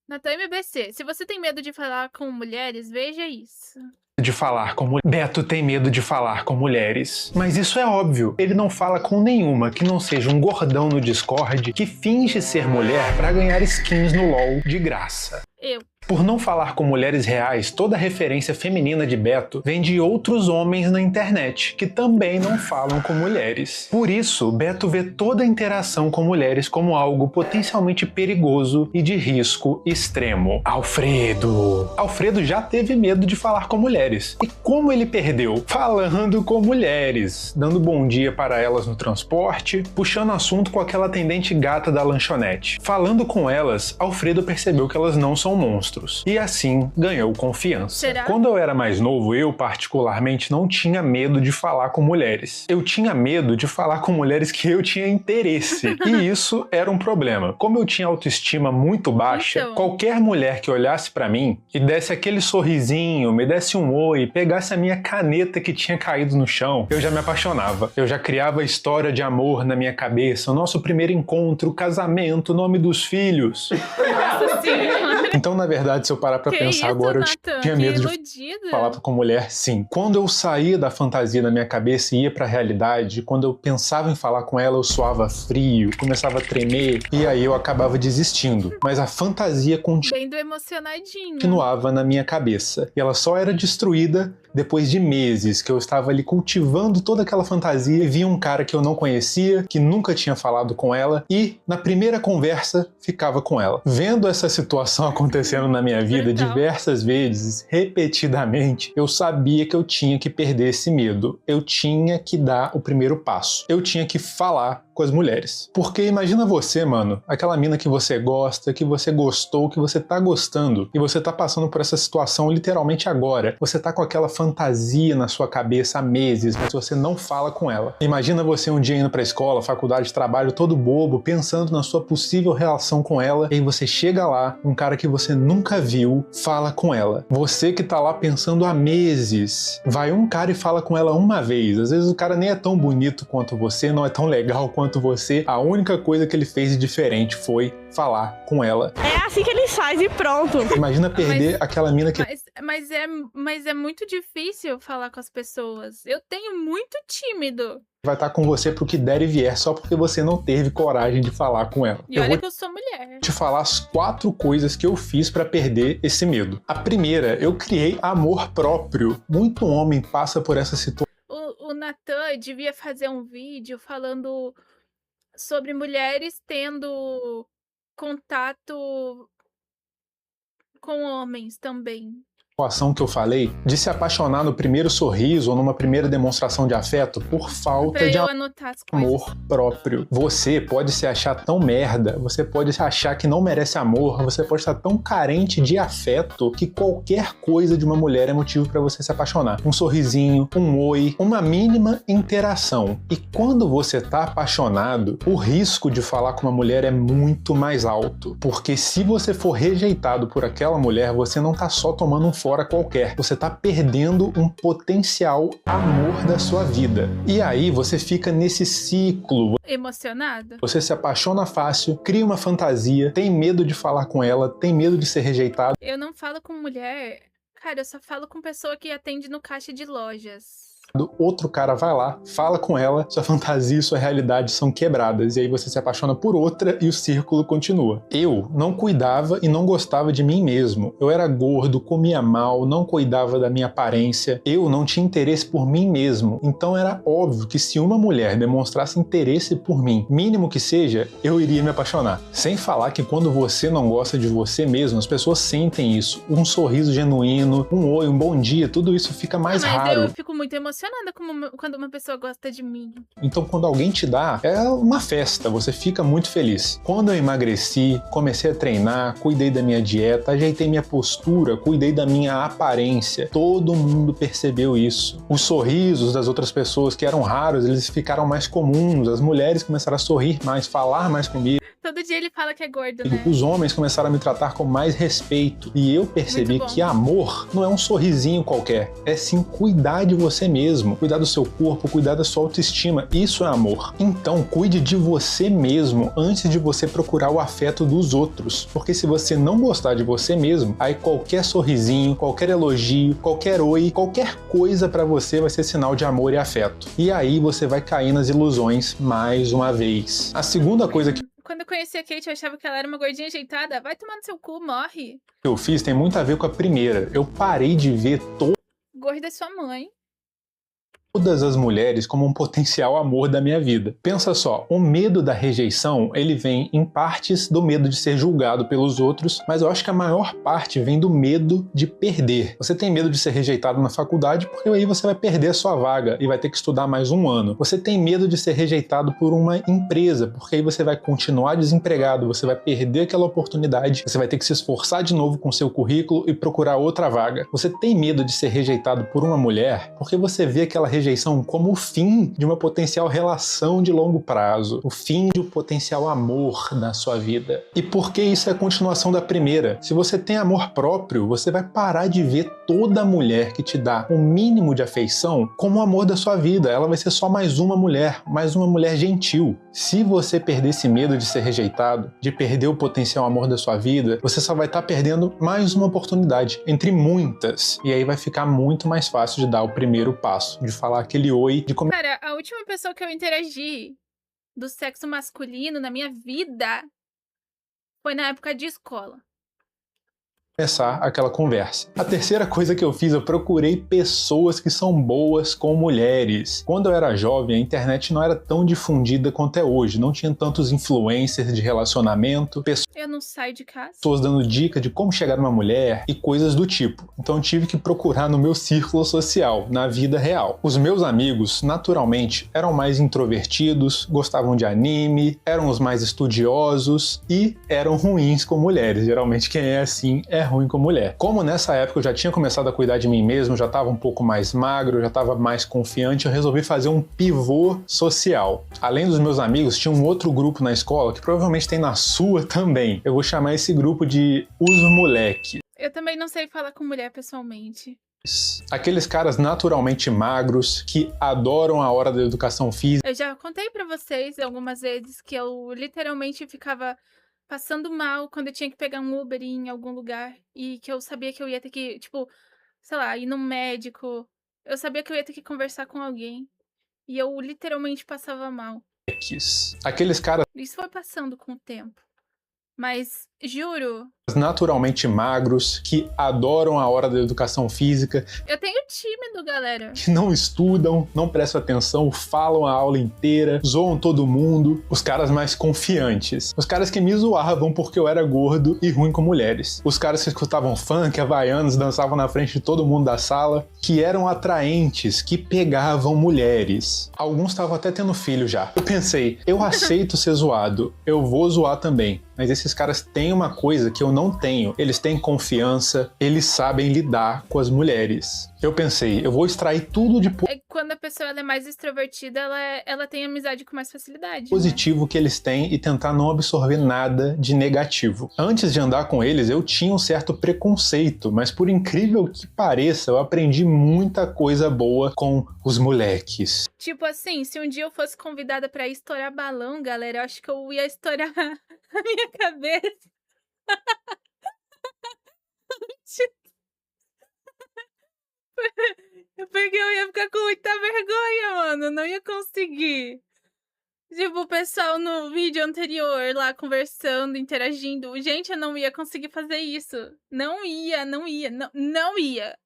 Natan MBC, se você tem medo de falar com mulheres, veja isso. De falar com mulheres. Beto tem medo de falar com mulheres. Mas isso é óbvio. Ele não fala com nenhuma que não seja um gordão no Discord que finge ser mulher pra ganhar skins no LoL de graça. Eu. Por não falar com mulheres reais, toda referência feminina de Beto vem de outros homens na internet, que também não falam com mulheres. Por isso, Beto vê toda a interação com mulheres como algo potencialmente perigoso e de risco extremo. Alfredo! Alfredo já teve medo de falar com mulheres. E como ele perdeu? Falando com mulheres, dando bom dia para elas no transporte, puxando assunto com aquela atendente gata da lanchonete. Falando com elas, Alfredo percebeu que elas não são monstros. E assim ganhou confiança. Será? Quando eu era mais novo, eu particularmente não tinha medo de falar com mulheres. Eu tinha medo de falar com mulheres que eu tinha interesse. E isso era um problema. Como eu tinha autoestima muito baixa, Então. qualquer mulher que olhasse pra mim e desse aquele sorrisinho, me desse um oi, pegasse a minha caneta que tinha caído no chão, eu já me apaixonava. Eu já criava a história de amor na minha cabeça, o nosso primeiro encontro, o casamento, o nome dos filhos. Nossa senhora. Então, na verdade, se eu parar pra Que pensar isso, agora, eu Natan? tinha Que medo de iludido. falar com mulher, sim. Quando eu saía da fantasia na minha cabeça e ia pra realidade, quando eu pensava em falar com ela, eu suava frio, começava a tremer, e aí eu acabava desistindo. Mas a fantasia Bem do emocionadinho. continuava na minha cabeça. E ela só era destruída depois de meses que eu estava ali cultivando toda aquela fantasia e via um cara que eu não conhecia, que nunca tinha falado com ela, e na primeira conversa ficava com ela. Vendo essa situação acontecendo na minha vida Brutal. diversas vezes, repetidamente, eu sabia que eu tinha que perder esse medo. Eu tinha que dar o primeiro passo. Eu tinha que falar com as mulheres. Porque imagina você, mano, aquela mina que você gosta, que você gostou, que você tá gostando, e você tá passando por essa situação literalmente agora. Você tá com aquela fantasia na sua cabeça há meses, mas você não fala com ela. Imagina você um dia indo pra escola, faculdade, trabalho, todo bobo, pensando na sua possível relação com ela, e aí você chega lá, um cara que você nunca viu, fala com ela. Você que tá lá pensando há meses, vai um cara e fala com ela uma vez. Às vezes o cara nem é tão bonito quanto você, não é tão legal quanto você. A única coisa que ele fez de diferente foi falar com ela. É assim que eles fazem e pronto. Imagina perder aquela mina que Mas é muito difícil falar com as pessoas. Eu tenho muito tímido. vai estar com você pro que der e vier, só porque você não teve coragem de falar com ela. E Eu olha vou que eu sou mulher. te falar as 4 coisas que eu fiz pra perder esse medo. A primeira, eu criei amor próprio. Muito homem passa por essa situação. O Natan devia fazer um vídeo falando sobre mulheres tendo contato com homens também. Que eu falei, de se apaixonar no primeiro sorriso ou numa primeira demonstração de afeto por falta Pra de eu anotar as coisas. amor próprio. Você pode se achar tão merda, você pode se achar que não merece amor, você pode estar tão carente de afeto que qualquer coisa de uma mulher é motivo pra você se apaixonar. Um sorrisinho, um oi, uma mínima interação. E quando você tá apaixonado, o risco de falar com uma mulher é muito mais alto. Porque se você for rejeitado por aquela mulher, você não tá só tomando um fora qualquer, você tá perdendo um potencial amor da sua vida. E aí você fica nesse ciclo. Emocionada? Você se apaixona fácil, cria uma fantasia, tem medo de falar com ela, tem medo de ser rejeitado. Eu não falo com mulher. Cara, eu só falo com pessoa que atende no caixa de lojas. Outro cara vai lá, fala com ela, sua fantasia e sua realidade são quebradas, e aí você se apaixona por outra e o círculo continua. Eu não cuidava e não gostava de mim mesmo. Eu era gordo, comia mal, não cuidava da minha aparência, eu não tinha interesse por mim mesmo. Então era óbvio que se uma mulher demonstrasse interesse por mim, mínimo que seja, eu iria me apaixonar. Sem falar que quando você não gosta de você mesmo, as pessoas sentem isso. Um sorriso genuíno, um oi, um bom dia, tudo isso fica mais Mas raro. eu fico muito emocionada quando uma pessoa gosta de mim. Então, quando alguém te dá, é uma festa, você fica muito feliz. Quando eu emagreci, comecei a treinar, cuidei da minha dieta, ajeitei minha postura, cuidei da minha aparência, todo mundo percebeu isso. Os sorrisos das outras pessoas que eram raros, eles ficaram mais comuns, as mulheres começaram a sorrir mais, falar mais comigo. Todo dia ele fala que é gordo, né? Os homens começaram a me tratar com mais respeito e eu percebi que amor não é um sorrisinho qualquer, é sim cuidar de você mesmo, cuidar do seu corpo, cuidar da sua autoestima, isso é amor. Então cuide de você mesmo antes de você procurar o afeto dos outros, porque se você não gostar de você mesmo, aí qualquer sorrisinho, qualquer elogio, qualquer oi, qualquer coisa pra você vai ser sinal de amor e afeto. E aí você vai cair nas ilusões mais uma vez. A segunda coisa que Quando eu conheci a Kate, eu achava que ela era uma gordinha ajeitada. Vai tomar no seu cu, morre. eu fiz tem muito a ver com a primeira. Eu parei de ver Gorda é sua mãe. todas as mulheres como um potencial amor da minha vida. Pensa só, o medo da rejeição, ele vem em partes do medo de ser julgado pelos outros, mas eu acho que a maior parte vem do medo de perder. Você tem medo de ser rejeitado na faculdade porque aí você vai perder a sua vaga e vai ter que estudar mais um ano. Você tem medo de ser rejeitado por uma empresa, porque aí você vai continuar desempregado, você vai perder aquela oportunidade, você vai ter que se esforçar de novo com seu currículo e procurar outra vaga. Você tem medo de ser rejeitado por uma mulher porque você vê aquela rejeição como o fim de uma potencial relação de longo prazo, o fim de um potencial amor na sua vida. E por que isso é a continuação da primeira? Se você tem amor próprio, você vai parar de ver toda mulher que te dá o mínimo de afeição como o amor da sua vida. Ela vai ser só mais uma mulher gentil. Se você perder esse medo de ser rejeitado, de perder o potencial amor da sua vida, você só vai estar perdendo mais uma oportunidade, entre muitas. E aí vai ficar muito mais fácil de dar o primeiro passo, de falar aquele oi, de começar Cara, a última pessoa que eu interagi do sexo masculino na minha vida foi na época de escola. aquela conversa. A terceira coisa que eu fiz, eu procurei pessoas que são boas com mulheres. Quando eu era jovem, a internet não era tão difundida quanto é hoje, não tinha tantos influencers de relacionamento, Eu não saio de casa. pessoas dando dica de como chegar numa mulher e coisas do tipo. Então eu tive que procurar no meu círculo social, na vida real. Os meus amigos, naturalmente, eram mais introvertidos, gostavam de anime, eram os mais estudiosos e eram ruins com mulheres. Geralmente quem é assim é ruim com mulher. Como nessa época eu já tinha começado a cuidar de mim mesmo, já estava um pouco mais magro, já estava mais confiante, eu resolvi fazer um pivô social. Além dos meus amigos, tinha um outro grupo na escola, que provavelmente tem na sua também. Eu vou chamar esse grupo de Os Moleques. Eu também não sei falar com mulher pessoalmente. Aqueles caras naturalmente magros, que adoram a hora da educação física. Eu já contei pra vocês algumas vezes que eu literalmente ficava passando mal quando eu tinha que pegar um Uber em algum lugar e que eu sabia que eu ia ter que, tipo, sei lá, ir no médico. Eu sabia que eu ia ter que conversar com alguém e eu literalmente passava mal. Aqueles caras Isso foi passando com o tempo. Mas, juro, naturalmente magros, que adoram a hora da educação física, eu tenho tímido, galera. que não estudam, não prestam atenção, falam a aula inteira, zoam todo mundo, os caras mais confiantes, os caras que me zoavam porque eu era gordo e ruim com mulheres, os caras que escutavam funk, havaianos, dançavam na frente de todo mundo da sala, que eram atraentes, que pegavam mulheres. Alguns estavam até tendo filho já. Eu pensei, eu aceito ser zoado, eu vou zoar também, mas esses caras têm uma coisa que eu não tenho. Eles têm confiança, eles sabem lidar com as mulheres. Eu pensei, eu vou extrair tudo de É que quando a pessoa ela é mais extrovertida, ela tem amizade com mais facilidade. Né? positivo que eles têm e tentar não absorver nada de negativo. Antes de andar com eles, eu tinha um certo preconceito, mas por incrível que pareça, eu aprendi muita coisa boa com os moleques. Tipo assim, se um dia eu fosse convidada pra estourar balão, galera, eu acho que eu ia estourar a minha cabeça. Porque eu ia ficar com muita vergonha, mano. Não ia conseguir. Tipo, o pessoal no vídeo anterior lá conversando, interagindo. Gente, eu não ia conseguir fazer isso. Não ia. Não ia.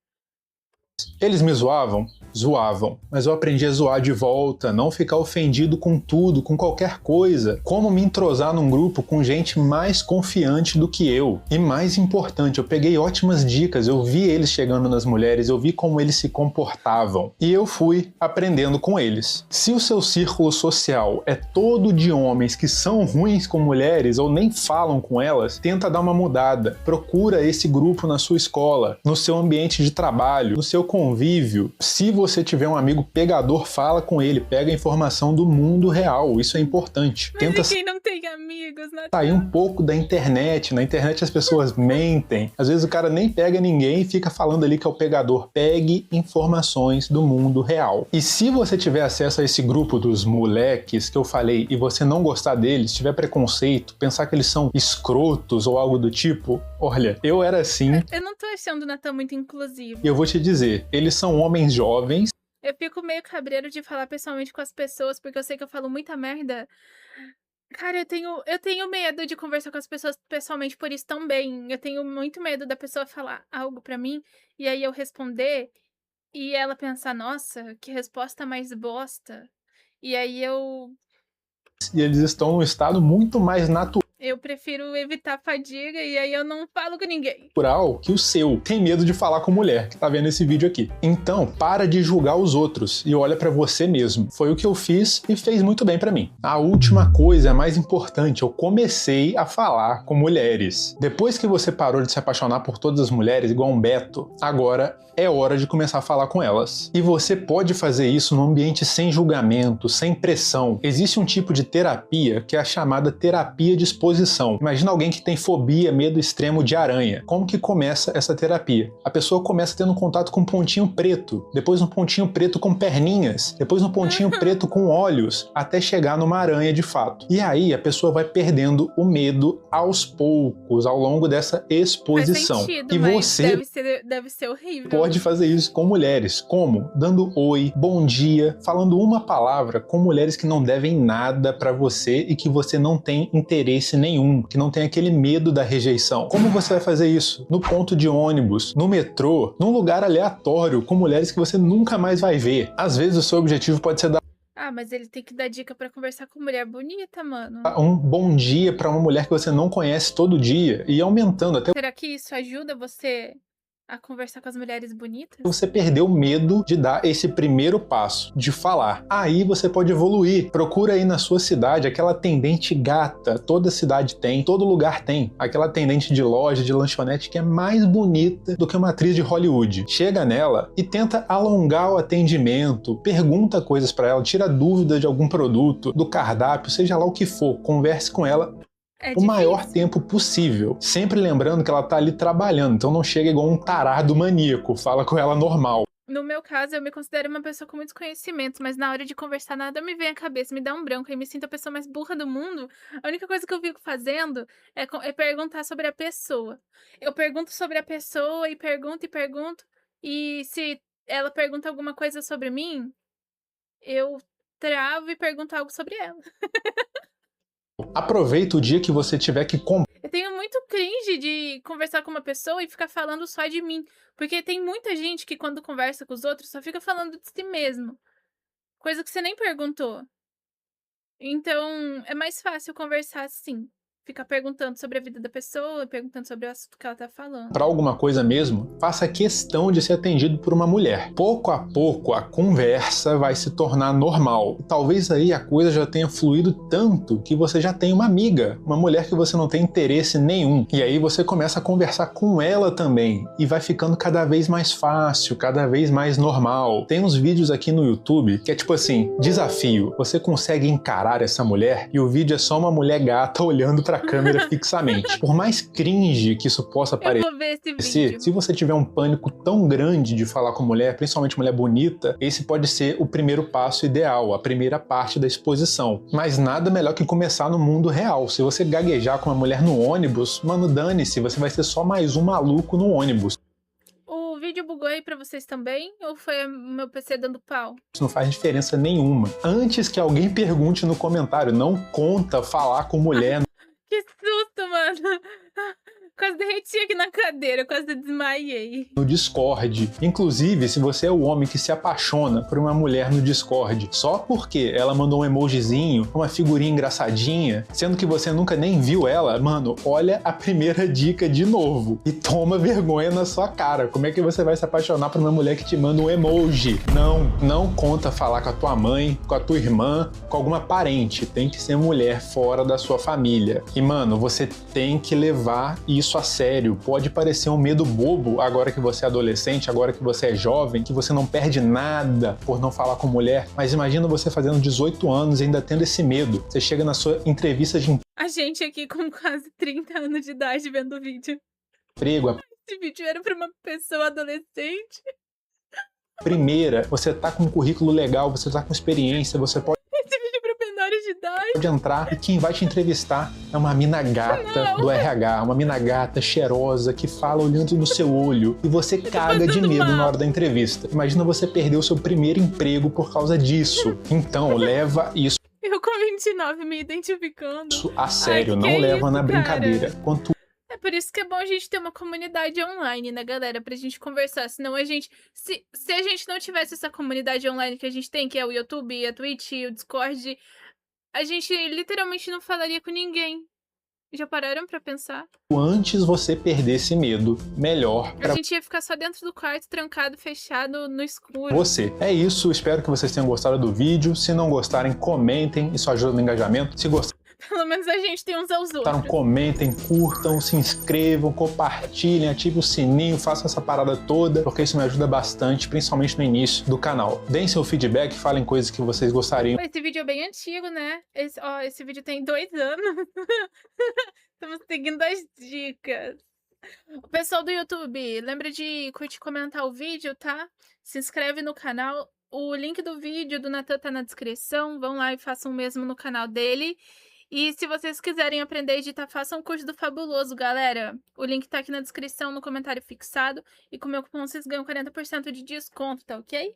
Eles me zoavam? Zoavam. Mas eu aprendi a zoar de volta, não ficar ofendido com tudo, com qualquer coisa. Como me entrosar num grupo com gente mais confiante do que eu. E mais importante, eu peguei ótimas dicas, eu vi eles chegando nas mulheres, eu vi como eles se comportavam. E eu fui aprendendo com eles. Se o seu círculo social é todo de homens que são ruins com mulheres ou nem falam com elas, tenta dar uma mudada. Procura esse grupo na sua escola, no seu ambiente de trabalho, no seu seu convívio, se você tiver um amigo pegador, fala com ele, pega a informação do mundo real, isso é importante. Mas Tenta e quem não tem amigos, né? sair um pouco da internet. Na internet as pessoas mentem. Às vezes o cara nem pega ninguém e fica falando ali que é o pegador. Pegue informações do mundo real. E se você tiver acesso a esse grupo dos moleques que eu falei e você não gostar deles, tiver preconceito, pensar que eles são escrotos ou algo do tipo, olha, eu era assim. Eu não tô achando o Natan muito inclusivo. E eu vou te dizer, eles são homens jovens. Eu fico meio cabreiro de falar pessoalmente com as pessoas, porque eu sei que eu falo muita merda. Cara, eu tenho medo de conversar com as pessoas pessoalmente por isso também. Eu tenho muito medo da pessoa falar algo pra mim e aí eu responder e ela pensar, nossa, que resposta mais bosta. E aí E eles estão num estado muito mais eu prefiro evitar fadiga e aí eu não falo com ninguém. natural que o seu. Tem medo de falar com mulher, que tá vendo esse vídeo aqui. Então, para de julgar os outros e olha pra você mesmo. Foi o que eu fiz e fez muito bem pra mim. A última coisa, a mais importante, eu comecei a falar com mulheres. Depois que você parou de se apaixonar por todas as mulheres, igual um Beto, agora é hora de começar a falar com elas. E você pode fazer isso num ambiente sem julgamento, sem pressão. Existe um tipo de terapia que é a chamada terapia de exposição. Imagina alguém que tem fobia, medo extremo de aranha. Como que começa essa terapia? A pessoa começa tendo contato com um pontinho preto, depois um pontinho preto com perninhas, depois um pontinho preto com olhos, até chegar numa aranha de fato. E aí a pessoa vai perdendo o medo aos poucos, ao longo dessa exposição. Faz sentido, E mas você deve ser horrível. pode fazer isso com mulheres. Como? Dando oi, bom dia, falando uma palavra com mulheres que não devem nada pra você e que você não tem interesse nenhum, que não tem aquele medo da rejeição. Como você vai fazer isso? No ponto de ônibus, no metrô, num lugar aleatório, com mulheres que você nunca mais vai ver. Às vezes o seu objetivo pode ser dar Ah, mas ele tem que dar dica pra conversar com mulher bonita, mano. um bom dia pra uma mulher que você não conhece todo dia e ir aumentando até Será que isso ajuda você a conversar com as mulheres bonitas? você perdeu o medo de dar esse primeiro passo, de falar. Aí você pode evoluir. Procura aí na sua cidade aquela atendente gata. Toda cidade tem, todo lugar tem. Aquela atendente de loja, de lanchonete que é mais bonita do que uma atriz de Hollywood. Chega nela e tenta alongar o atendimento, pergunta coisas pra ela, tira dúvida de algum produto, do cardápio, seja lá o que for. Converse com ela É o maior difícil. tempo possível. Sempre lembrando que ela tá ali trabalhando, então não chega igual um tarado maníaco, fala com ela normal. No meu caso, eu me considero uma pessoa com muitos conhecimentos, mas na hora de conversar nada me vem à cabeça, me dá um branco e me sinto a pessoa mais burra do mundo. A única coisa que eu fico fazendo é perguntar sobre a pessoa. Eu pergunto sobre a pessoa e pergunto, e se ela pergunta alguma coisa sobre mim, eu travo e pergunto algo sobre ela. Aproveita o dia que você tiver que comprar Eu tenho muito cringe de conversar com uma pessoa e ficar falando só de mim. Porque tem muita gente que quando conversa com os outros só fica falando de si mesmo. Coisa que você nem perguntou. Então, é mais fácil conversar assim. Ficar perguntando sobre a vida da pessoa, perguntando sobre o assunto que ela tá falando. alguma coisa mesmo, faça questão de ser atendido por uma mulher. Pouco a pouco a conversa vai se tornar normal. Talvez aí a coisa já tenha fluído tanto que você já tem uma amiga, uma mulher que você não tem interesse nenhum. E aí você começa a conversar com ela também e vai ficando cada vez mais fácil, cada vez mais normal. Tem uns vídeos aqui no YouTube que é tipo assim, desafio. Você consegue encarar essa mulher e o vídeo é só uma mulher gata olhando pra câmera fixamente. Por mais cringe que isso possa Eu parecer, vou ver esse vídeo. se você tiver um pânico tão grande de falar com mulher, principalmente mulher bonita, esse pode ser o primeiro passo ideal, a primeira parte da exposição. Mas nada melhor que começar no mundo real. Se você gaguejar com uma mulher no ônibus, mano, dane-se, você vai ser só mais um maluco no ônibus. O vídeo bugou aí pra vocês também? Ou foi o meu PC dando pau? Isso não faz diferença nenhuma. Antes que alguém pergunte no comentário, não conta falar com mulher Que susto, mano! Quase derreti aqui na cadeira, quase desmaiei. no Discord. Inclusive, se você é o homem que se apaixona por uma mulher no Discord só porque ela mandou um emojizinho, uma figurinha engraçadinha, sendo que você nunca nem viu ela, mano, olha a primeira dica de novo e toma vergonha na sua cara. Como é que você vai se apaixonar por uma mulher que te manda um emoji? Não conta falar com a tua mãe, com a tua irmã, com alguma parente. Tem que ser mulher fora da sua família. E, mano, você tem que levar isso isso a sério. Pode parecer um medo bobo agora que você é adolescente, agora que você é jovem, que você não perde nada por não falar com mulher, mas imagina você fazendo 18 anos e ainda tendo esse medo. Você chega na sua entrevista de A gente aqui com quase 30 anos de idade vendo o vídeo. emprego, a Esse vídeo era pra uma pessoa adolescente. primeira, você tá com um currículo legal, você tá com experiência, você pode Esse vídeo é pra menores de idade. entrar e quem vai te entrevistar é uma mina gata Não. do RH, uma mina gata cheirosa que fala olhando no seu olho e você caga de passando medo mal. na hora da entrevista. Imagina você perder o seu primeiro emprego por causa disso. Então, leva isso Eu com 29 me identificando. a sério, que não é leva isso, na cara? brincadeira. Quanto É por isso que é bom a gente ter uma comunidade online, né, galera? Pra gente conversar. Senão a gente. Se a gente não tivesse essa comunidade online que a gente tem, que é o YouTube, a Twitch, o Discord, a gente literalmente não falaria com ninguém. Já pararam pra pensar? antes você perder esse medo, melhor A pra gente ia ficar só dentro do quarto, trancado, fechado, no escuro. você. É isso, espero que vocês tenham gostado do vídeo. Se não gostarem, comentem, isso ajuda no engajamento. Se gostaram, Pelo menos a gente tem uns aos outros. comentem, curtam, se inscrevam, compartilhem, ativem o sininho, façam essa parada toda, porque isso me ajuda bastante, principalmente no início do canal. Deem seu feedback, falem coisas que vocês gostariam. Esse vídeo é bem antigo, né? Esse vídeo tem 2 anos. Estamos seguindo as dicas. O pessoal do YouTube, lembra de curtir e comentar o vídeo, tá? Se inscreve no canal. O link do vídeo do Natan tá na descrição. Vão lá e façam o mesmo no canal dele. E se vocês quiserem aprender a editar, façam o curso do Fabuloso, galera. O link tá aqui na descrição, no comentário fixado. E com o meu cupom vocês ganham 40% de desconto, tá ok?